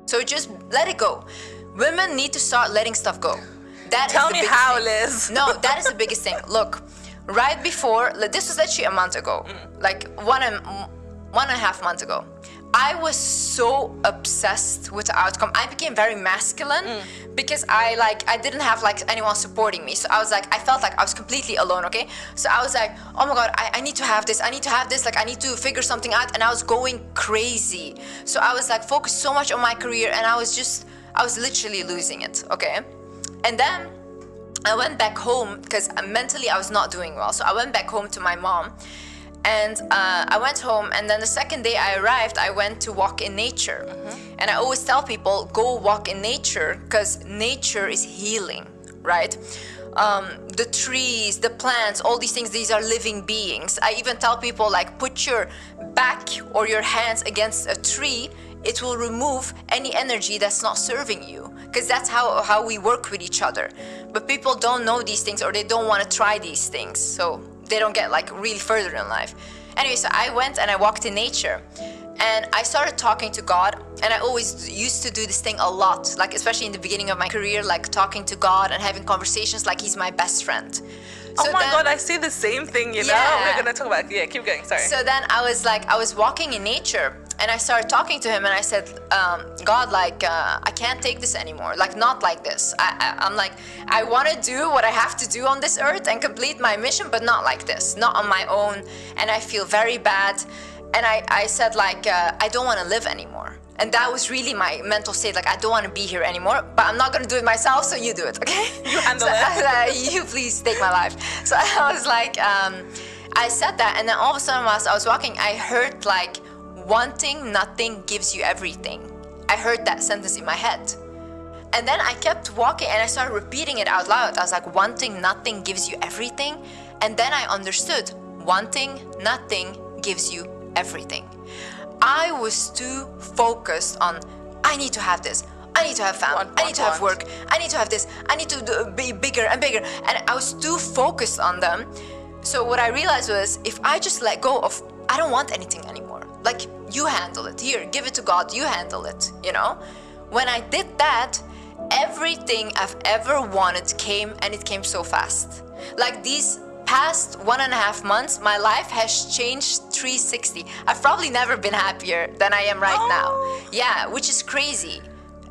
So just let it go. Women need to start letting stuff go. Tell me how, Liz. No, that is the biggest thing. Look, right before, this was actually a month ago, like one and a half months ago, I was so obsessed with the outcome. I became very masculine because I didn't have anyone supporting me. So I was I felt like I was completely alone, okay? So I was like, oh my God, I need to have this. I need to have this. I need to figure something out. And I was going crazy. So I was focused so much on my career, and I was literally losing it, okay? And then I went back home because mentally I was not doing well. So I went back home to my mom. And I went home, and then the second day I arrived, I went to walk in nature. And I always tell people, go walk in nature, because nature is healing, right? The trees, the plants, all these things, these are living beings. I even tell people, put your back or your hands against a tree. It will remove any energy that's not serving you, because that's how we work with each other. But people don't know these things, or they don't want to try these things. So they don't get really further in life. Anyway, so I went and I walked in nature, and I started talking to God. And I always used to do this thing a lot, especially in the beginning of my career, talking to God and having conversations like he's my best friend. So oh my God, I see the same thing, you know? We're gonna talk about, keep going, sorry. So then I was walking in nature, and I started talking to him, and I said, God, I can't take this anymore, not like this. I'm I want to do what I have to do on this earth and complete my mission, but not like this, not on my own, and I feel very bad. And I said, I don't want to live anymore. And that was really my mental state, I don't want to be here anymore, but I'm not going to do it myself, so you do it, okay? You handle it. You please take my life. So I was I said that, and then all of a sudden whilst I was walking, I heard wanting nothing gives you everything. I heard that sentence in my head. And then I kept walking, and I started repeating it out loud. I was wanting nothing gives you everything. And then I understood, wanting nothing gives you everything. I was too focused on, I need to have this, I need to have family, I need to have work, I need to have this, I need to be bigger and bigger. And I was too focused on them. So what I realized was, if I just let go of, I don't want anything anymore. You handle it. Here, give it to God, you handle it, you know? When I did that, everything I've ever wanted came, and it came so fast. These past 1.5 months, my life has changed 360. I've probably never been happier than I am right now. Yeah, which is crazy.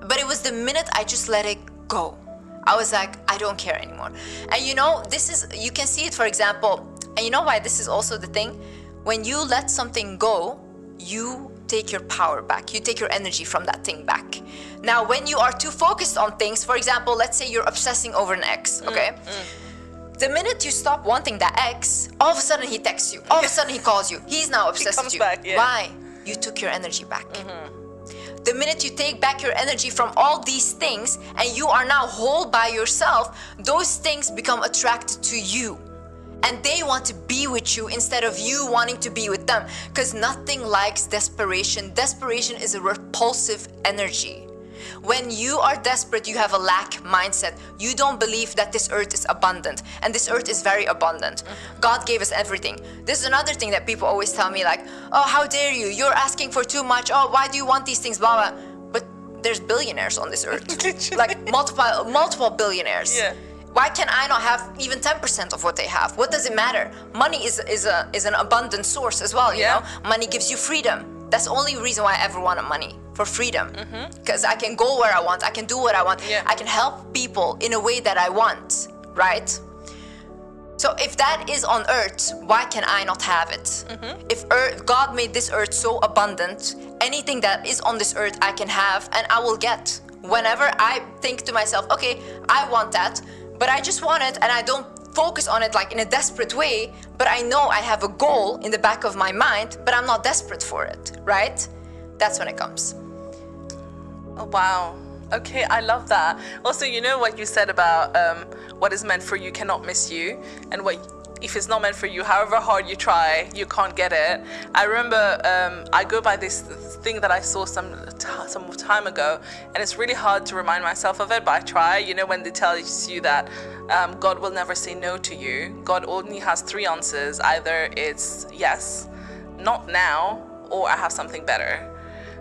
But it was the minute I just let it go. I was I don't care anymore. And you can see it, for example, and you know why this is also the thing? When you let something go, you take your power back. You take your energy from that thing back. Now, when you are too focused on things, for example, let's say you're obsessing over an ex, okay? The minute you stop wanting that ex, all of a sudden he texts you. All of a sudden he calls you. He's now obsessed with you. Back, yeah. Why? You took your energy back. The minute you take back your energy from all these things, and you are now whole by yourself, those things become attracted to you. And they want to be with you instead of you wanting to be with them. Because nothing likes desperation. Desperation is a repulsive energy. When you are desperate, you have a lack mindset. You don't believe that this earth is abundant. And this earth is very abundant. God gave us everything. This is another thing that people always tell me, oh, how dare you? You're asking for too much. Oh, why do you want these things? Blah, blah. But there's billionaires on this earth. Multiple billionaires. Yeah. Why can I not have even 10% of what they have? What does it matter? Money is an abundant source as well, you know? Money gives you freedom. That's the only reason why I ever wanted money, for freedom. Because I can go where I want, I can do what I want, I can help people in a way that I want, right? So if that is on earth, why can I not have it? If God made this earth so abundant, anything that is on this earth I can have and I will get. Whenever I think to myself, okay, I want that, but I just want it, and I don't focus on it in a desperate way, but I know I have a goal in the back of my mind, but I'm not desperate for it, right? That's when it comes. Oh, wow. Okay, I love that. Also, you know what you said about what is meant for you cannot miss you, and if it's not meant for you, however hard you try, you can't get it. I remember I go by this thing that I saw some time ago, and it's really hard to remind myself of it, but I try. You know, when they tell you that God will never say no to you. God only has 3 answers. Either it's yes, not now, or I have something better.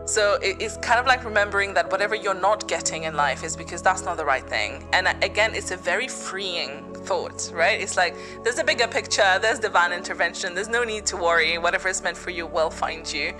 So it's kind of like remembering that whatever you're not getting in life is because that's not the right thing. And again, it's a very freeing thought, right? It's like, there's a bigger picture, there's divine intervention, there's no need to worry, whatever is meant for you will find you.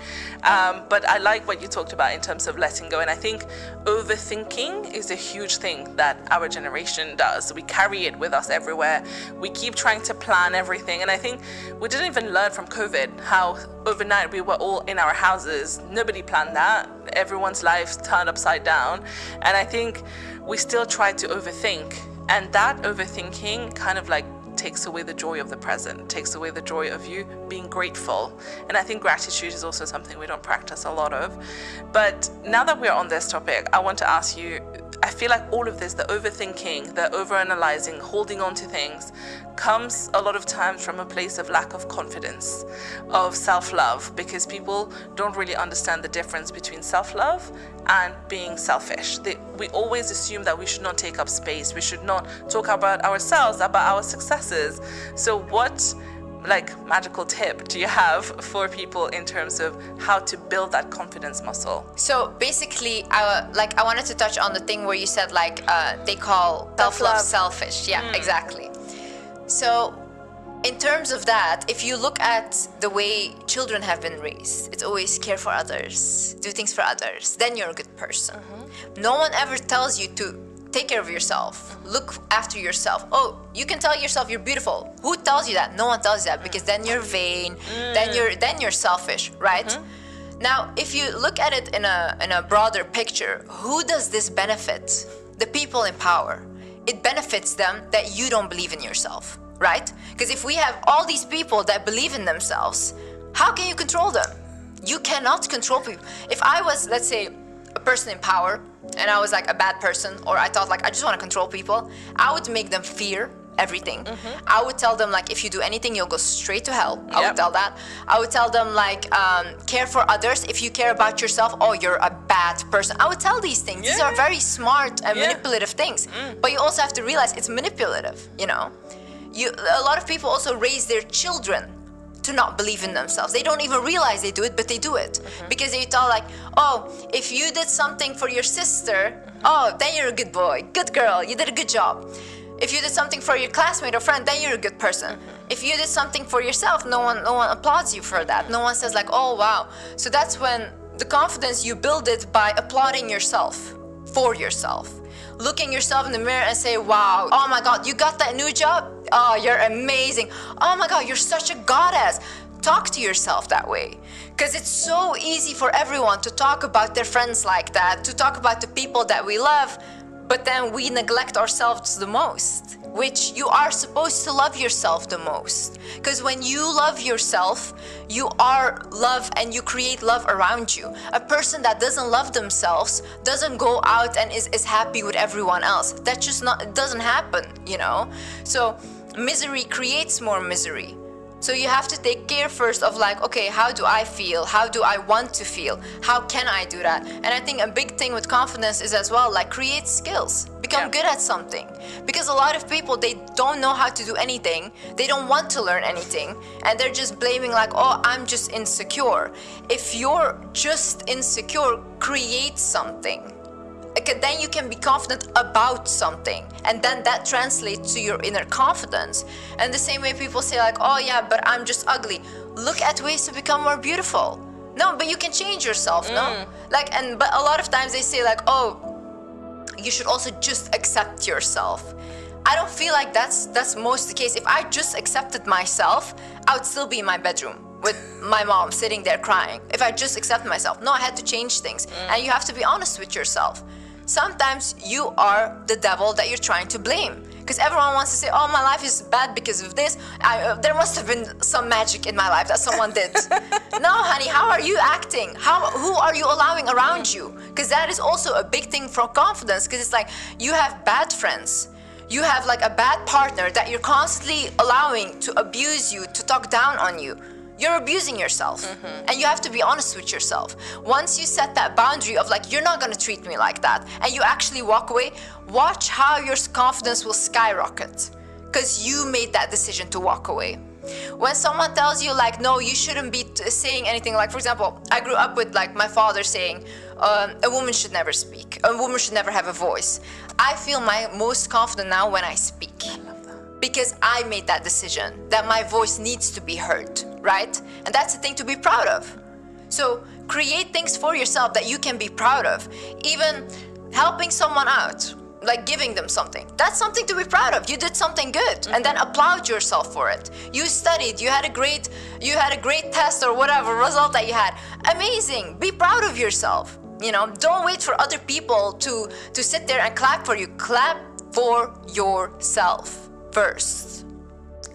But I like what you talked about in terms of letting go. And I think overthinking is a huge thing that our generation does. We carry it with us everywhere. We keep trying to plan everything. And I think we didn't even learn from COVID how overnight we were all in our houses. Nobody planned that. Everyone's lives turned upside down. And I think we still try to overthink. And that overthinking kind of like takes away the joy of the present, takes away the joy of you being grateful. And I think gratitude is also something we don't practice a lot of. But now that we're on this topic, I want to ask you, I feel like all of this, the overthinking, the overanalyzing, holding on to things, comes a lot of times from a place of lack of confidence, of self-love, because people don't really understand the difference between self-love and being selfish. We always assume that we should not take up space, we should not talk about ourselves, about our successes. So what magical tip do you have for people in terms of how to build that confidence muscle? So basically, I wanted to touch on the thing where you said they call self-love selfish. Yeah, exactly. So in terms of that, if you look at the way children have been raised, it's always care for others, do things for others, then you're a good person. No one ever tells you to take care of yourself, look after yourself. Oh, you can tell yourself you're beautiful. Who tells you that? No one tells you that, because then you're vain, then you're selfish, right? Now, if you look at it in a broader picture, who does this benefit? The people in power. It benefits them that you don't believe in yourself, right? Because if we have all these people that believe in themselves, how can you control them? You cannot control people. If I was, let's say, a person in power, and I was like a bad person, or I thought like I just want to control people, I would make them fear everything. I would tell them like, if you do anything, you'll go straight to hell. I would tell that. I would tell them like, care for others. If you care about yourself, oh, you're a bad person. I would tell these things. These are very smart and manipulative things. But you also have to realize it's manipulative, you know? A lot of people also raise their children to not believe in themselves. They don't even realize they do it, but they do it. Because they tell like, oh, if you did something for your sister, oh, then you're a good boy, good girl, you did a good job. If you did something for your classmate or friend, then you're a good person. If you did something for yourself, no one applauds you for that. No one says like, oh, wow. So that's when the confidence, you build it by applauding yourself, for yourself. Looking yourself in the mirror and say, wow, oh my God, you got that new job? Oh, you're amazing. Oh my God, you're such a goddess. Talk to yourself that way. Because it's so easy for everyone to talk about their friends like that, to talk about the people that we love, but then we neglect ourselves the most, which you are supposed to love yourself the most. Because when you love yourself, you are love and you create love around you. A person that doesn't love themselves doesn't go out and is happy with everyone else. That just it doesn't happen, you know? So misery creates more misery. So you have to take care first of like, okay, how do I feel? How do I want to feel? How can I do that? And I think a big thing with confidence is as well, like create skills, become good at something. Because a lot of people, they don't know how to do anything. They don't want to learn anything. And they're just blaming like, oh, I'm just insecure. If you're just insecure, create something. Then you can be confident about something, and then that translates to your inner confidence. And the same way people say like, oh yeah, but I'm just ugly. Look at ways to become more beautiful. No, but you can change yourself, no? But a lot of times they say like, oh, you should also just accept yourself. I don't feel like that's most the case. If I just accepted myself, I would still be in my bedroom with my mom sitting there crying. If I just accept myself. No, I had to change things. And you have to be honest with yourself. Sometimes you are the devil that you're trying to blame. Because everyone wants to say, oh, my life is bad because of this. There must have been some magic in my life that someone did. No, honey, how are you acting? Who are you allowing around you? Because that is also a big thing for confidence. Because it's like, you have bad friends. You have like a bad partner that you're constantly allowing to abuse you, to talk down on you. You're abusing yourself. And you have to be honest with yourself. Once you set that boundary of like, you're not gonna treat me like that, and you actually walk away, watch how your confidence will skyrocket. Because you made that decision to walk away. When someone tells you like, no, you shouldn't be saying anything, like for example, I grew up with like my father saying, a woman should never speak, a woman should never have a voice. I feel my most confident now when I speak. Because I made that decision that my voice needs to be heard, right? And that's the thing to be proud of. So create things for yourself that you can be proud of. Even helping someone out, like giving them something. That's something to be proud of. You did something good, and then applaud yourself for it. You studied, you had a great test or whatever result that you had. Amazing. Be proud of yourself. You know, don't wait for other people to sit there and clap for you. Clap for yourself first.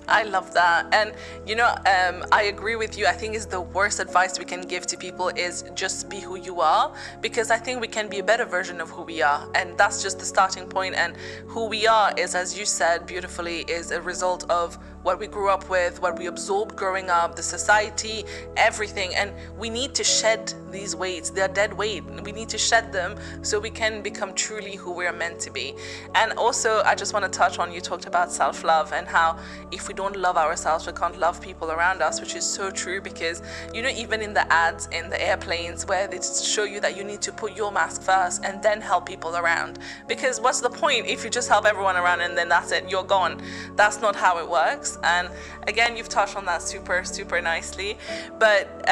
I love that. And you know, I agree with you. I think is the worst advice we can give to people is just be who you are, because I think we can be a better version of who we are, and that's just the starting point. And who we are is, as you said beautifully, is a result of what we grew up with, what we absorbed growing up, the society, everything. And we need to shed these weights. They're dead weight. We need to shed them so we can become truly who we're meant to be. And also, I just want to touch on, you talked about self-love and how if we don't love ourselves, we can't love people around us, which is so true. Because, you know, even in the ads in the airplanes where they show you that you need to put your mask first and then help people around. Because what's the point if you just help everyone around and then that's it, you're gone? That's not how it works. And again, you've touched on that super nicely. But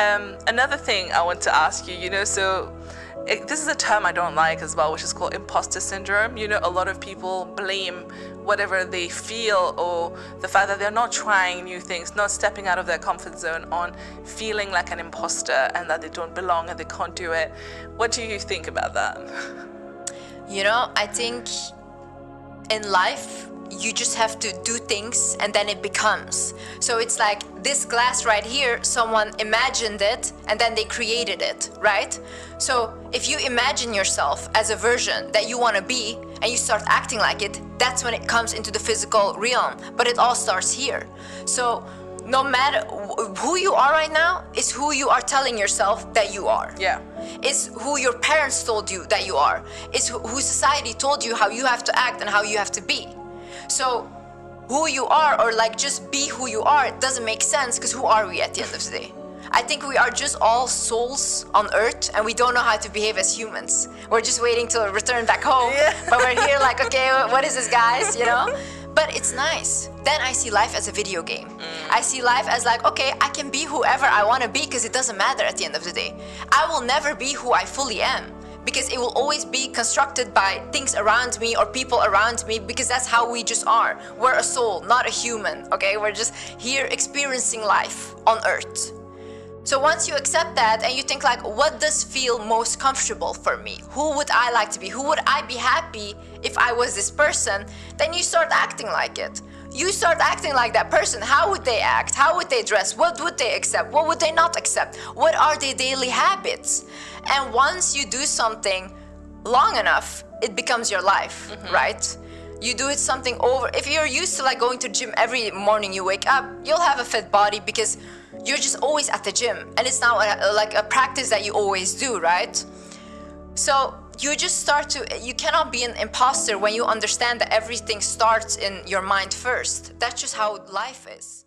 another thing I want to ask you, you know, so this is a term I don't like as well, which is called imposter syndrome. You know, a lot of people blame whatever they feel or the fact that they're not trying new things, not stepping out of their comfort zone, on feeling like an imposter and that they don't belong and they can't do it. What do you think about that? You know, I think in life, you just have to do things and then it becomes. So it's like this glass right here, someone imagined it and then they created it, right? So if you imagine yourself as a version that you want to be and you start acting like it, that's when it comes into the physical realm. But it all starts here. So no matter who you are right now is who you are telling yourself that you are. Yeah. It's who your parents told you that you are. It's who society told you how you have to act and how you have to be. So who you are, or like just be who you are, it doesn't make sense, because who are we at the end of the day? I think we are just all souls on earth and we don't know how to behave as humans. We're just waiting to return back home, but we're here like, okay, what is this, guys, you know? But it's nice. Then I see life as a video game. I see life as like, okay, I can be whoever I want to be because it doesn't matter at the end of the day. I will never be who I fully am, because it will always be constructed by things around me or people around me, because that's how we just are. We're a soul, not a human, okay? We're just here experiencing life on earth. So once you accept that and you think like, what does feel most comfortable for me? Who would I like to be? Who would I be happy if I was this person? Then you start acting like it. You start acting like that person. How would they act? How would they dress? What would they accept? What would they not accept? What are their daily habits? And once you do something long enough, it becomes your life, right? You do it something over. If you're used to like going to gym every morning you wake up, you'll have a fit body because you're just always at the gym. And it's now like a practice that you always do, right? So you just start to, you cannot be an imposter when you understand that everything starts in your mind first. That's just how life is.